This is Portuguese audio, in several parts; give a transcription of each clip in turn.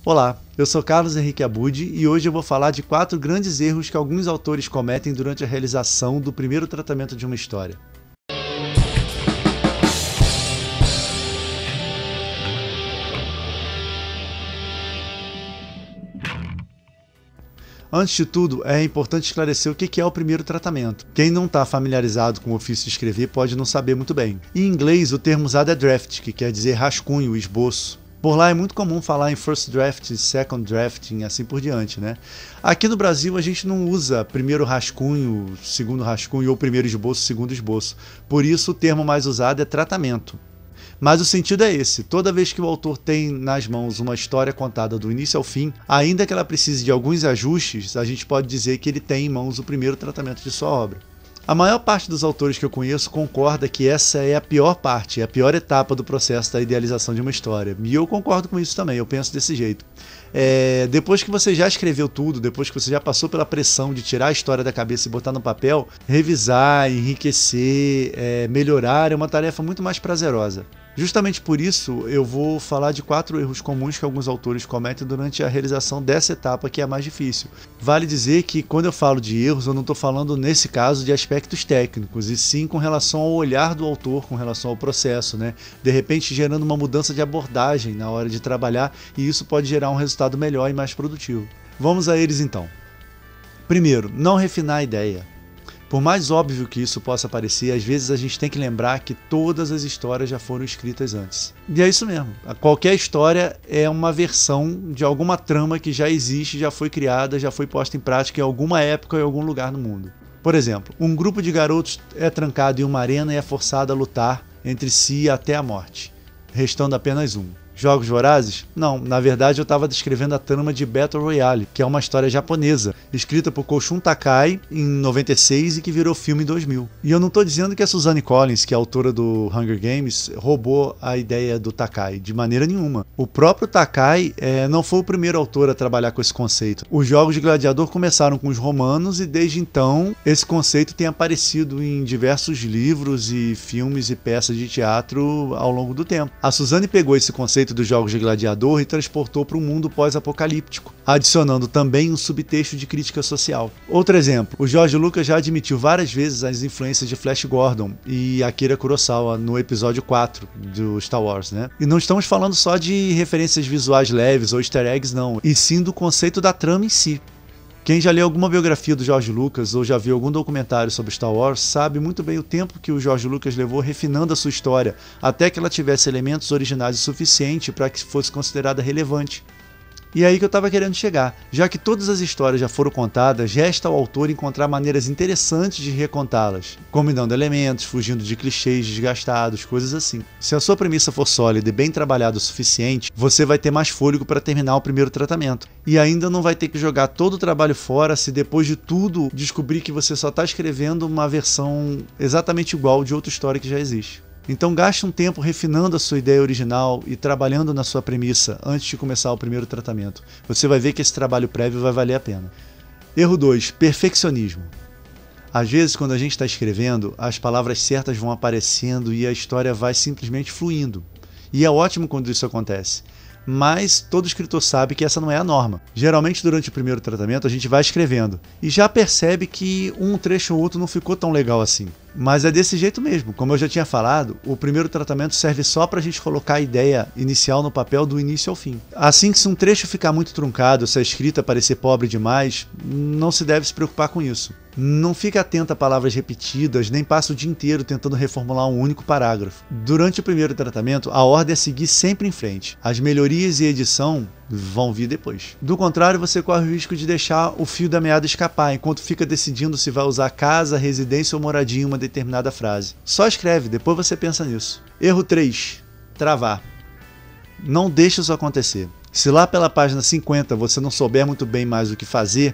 Olá, eu sou Carlos Henrique Abud e hoje eu vou falar de 4 grandes erros que alguns autores cometem durante a realização do primeiro tratamento de uma história. Antes de tudo, é importante esclarecer o que é o primeiro tratamento. Quem não está familiarizado com o ofício de escrever pode não saber muito bem. Em inglês, o termo usado é draft, que quer dizer rascunho, esboço. Por lá é muito comum falar em first draft, second draft e assim por diante, né? Aqui no Brasil a gente não usa primeiro rascunho, segundo rascunho ou primeiro esboço, segundo esboço. Por isso o termo mais usado é tratamento. Mas o sentido é esse: toda vez que o autor tem nas mãos uma história contada do início ao fim, ainda que ela precise de alguns ajustes, a gente pode dizer que ele tem em mãos o primeiro tratamento de sua obra. A maior parte dos autores que eu conheço concorda que essa é a pior parte, a pior etapa do processo da idealização de uma história. E eu concordo com isso também, eu penso desse jeito. Depois que você já escreveu tudo, depois que você já passou pela pressão de tirar a história da cabeça e botar no papel, revisar, enriquecer, melhorar é uma tarefa muito mais prazerosa. Justamente por isso, eu vou falar de 4 erros comuns que alguns autores cometem durante a realização dessa etapa, que é a mais difícil. Vale dizer que quando eu falo de erros, eu não estou falando, nesse caso, de aspectos técnicos, e sim com relação ao olhar do autor, com relação ao processo, né? De repente gerando uma mudança de abordagem na hora de trabalhar, e isso pode gerar um resultado melhor e mais produtivo. Vamos a eles então. Primeiro, não refinar a ideia. Por mais óbvio que isso possa parecer, às vezes a gente tem que lembrar que todas as histórias já foram escritas antes. E é isso mesmo. Qualquer história é uma versão de alguma trama que já existe, já foi criada, já foi posta em prática em alguma época ou em algum lugar no mundo. Por exemplo, um grupo de garotos é trancado em uma arena e é forçado a lutar entre si até a morte, restando apenas um. Jogos Vorazes? Não, na verdade eu estava descrevendo a trama de Battle Royale, que é uma história japonesa, escrita por Koshun Takai em 96 e que virou filme em 2000. E eu não estou dizendo que a Suzanne Collins, que é a autora do Hunger Games, roubou a ideia do Takai, de maneira nenhuma. O próprio Takai não foi o primeiro autor a trabalhar com esse conceito. Os Jogos de Gladiador começaram com os romanos e desde então esse conceito tem aparecido em diversos livros e filmes e peças de teatro ao longo do tempo. A Suzanne pegou esse conceito dos Jogos de Gladiador e transportou para um mundo pós-apocalíptico, adicionando também um subtexto de crítica social. Outro exemplo, o George Lucas já admitiu várias vezes as influências de Flash Gordon e Akira Kurosawa no episódio 4 do Star Wars, né? E não estamos falando só de referências visuais leves ou easter eggs, não, e sim do conceito da trama em si. Quem já leu alguma biografia do George Lucas ou já viu algum documentário sobre Star Wars sabe muito bem o tempo que o George Lucas levou refinando a sua história até que ela tivesse elementos originais o suficiente para que fosse considerada relevante. E é aí que eu estava querendo chegar. Já que todas as histórias já foram contadas, resta ao autor encontrar maneiras interessantes de recontá-las, combinando elementos, fugindo de clichês desgastados, coisas assim. Se a sua premissa for sólida e bem trabalhada o suficiente, você vai ter mais fôlego para terminar o primeiro tratamento. E ainda não vai ter que jogar todo o trabalho fora se depois de tudo descobrir que você só está escrevendo uma versão exatamente igual de outra história que já existe. Então gaste um tempo refinando a sua ideia original e trabalhando na sua premissa antes de começar o primeiro tratamento. Você vai ver que esse trabalho prévio vai valer a pena. Erro 2. Perfeccionismo. Às vezes, quando a gente está escrevendo, as palavras certas vão aparecendo e a história vai simplesmente fluindo. E é ótimo quando isso acontece. Mas todo escritor sabe que essa não é a norma. Geralmente, durante o primeiro tratamento, a gente vai escrevendo e já percebe que um trecho ou outro não ficou tão legal assim. Mas é desse jeito mesmo. Como eu já tinha falado, o primeiro tratamento serve só para a gente colocar a ideia inicial no papel do início ao fim. Assim que se um trecho ficar muito truncado, se a escrita parecer pobre demais, não se deve se preocupar com isso. Não fique atento a palavras repetidas, nem passe o dia inteiro tentando reformular um único parágrafo. Durante o primeiro tratamento, a ordem é seguir sempre em frente. As melhorias e edição vão vir depois. Do contrário, você corre o risco de deixar o fio da meada escapar, enquanto fica decidindo se vai usar casa, residência ou moradia em uma determinada frase. Só escreve, depois você pensa nisso. Erro 3. Travar. Não deixe isso acontecer. Se lá pela página 50 você não souber muito bem mais o que fazer,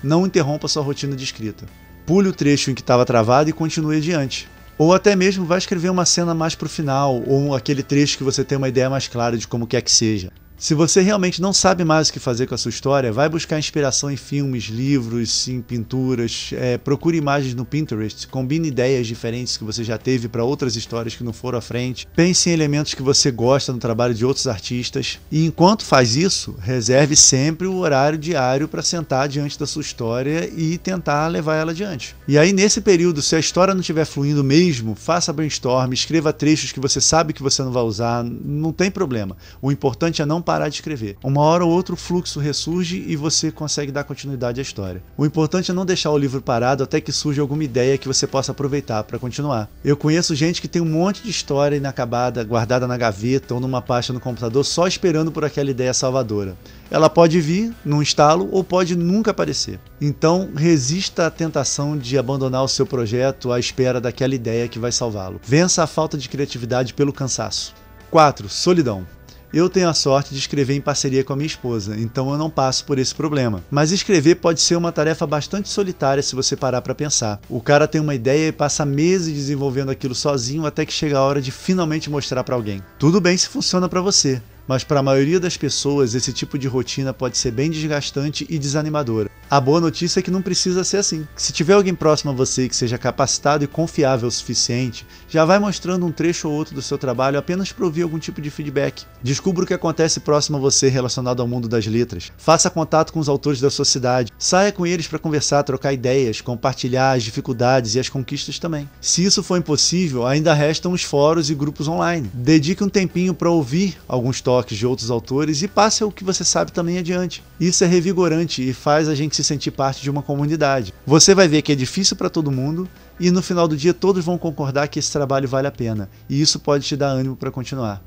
não interrompa sua rotina de escrita. Pule o trecho em que estava travado e continue adiante. Ou até mesmo vai escrever uma cena mais para o final, ou aquele trecho que você tem uma ideia mais clara de como quer que seja. Se você realmente não sabe mais o que fazer com a sua história, vai buscar inspiração em filmes, livros, em pinturas, procure imagens no Pinterest, combine ideias diferentes que você já teve para outras histórias que não foram à frente, pense em elementos que você gosta no trabalho de outros artistas e enquanto faz isso, reserve sempre o horário diário para sentar diante da sua história e tentar levar ela adiante. E aí nesse período, se a história não estiver fluindo mesmo, faça brainstorm, escreva trechos que você sabe que você não vai usar, não tem problema. O importante é não parar de escrever. Uma hora ou outra o fluxo ressurge e você consegue dar continuidade à história. O importante é não deixar o livro parado até que surja alguma ideia que você possa aproveitar para continuar. Eu conheço gente que tem um monte de história inacabada, guardada na gaveta ou numa pasta no computador só esperando por aquela ideia salvadora. Ela pode vir num estalo ou pode nunca aparecer. Então, resista à tentação de abandonar o seu projeto à espera daquela ideia que vai salvá-lo. Vença a falta de criatividade pelo cansaço. 4. Solidão. Eu tenho a sorte de escrever em parceria com a minha esposa, então eu não passo por esse problema. Mas escrever pode ser uma tarefa bastante solitária se você parar para pensar. O cara tem uma ideia e passa meses desenvolvendo aquilo sozinho até que chega a hora de finalmente mostrar para alguém. Tudo bem se funciona para você, mas para a maioria das pessoas esse tipo de rotina pode ser bem desgastante e desanimadora. A boa notícia é que não precisa ser assim. Se tiver alguém próximo a você que seja capacitado e confiável o suficiente, já vai mostrando um trecho ou outro do seu trabalho apenas para ouvir algum tipo de feedback. Descubra o que acontece próximo a você relacionado ao mundo das letras. Faça contato com os autores da sua cidade. Saia com eles para conversar, trocar ideias, compartilhar as dificuldades e as conquistas também. Se isso for impossível, ainda restam os fóruns e grupos online. Dedique um tempinho para ouvir alguns toques de outros autores e passe o que você sabe também adiante. Isso é revigorante e faz a gente se sentir parte de uma comunidade. Você vai ver que é difícil para todo mundo e no final do dia todos vão concordar que esse trabalho vale a pena e isso pode te dar ânimo para continuar.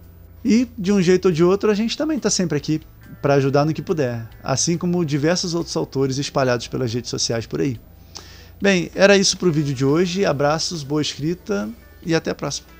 E de um jeito ou de outro a gente também está sempre aqui para ajudar no que puder, assim como diversos outros autores espalhados pelas redes sociais por aí. Bem, era isso para o vídeo de hoje, abraços, boa escrita e até a próxima.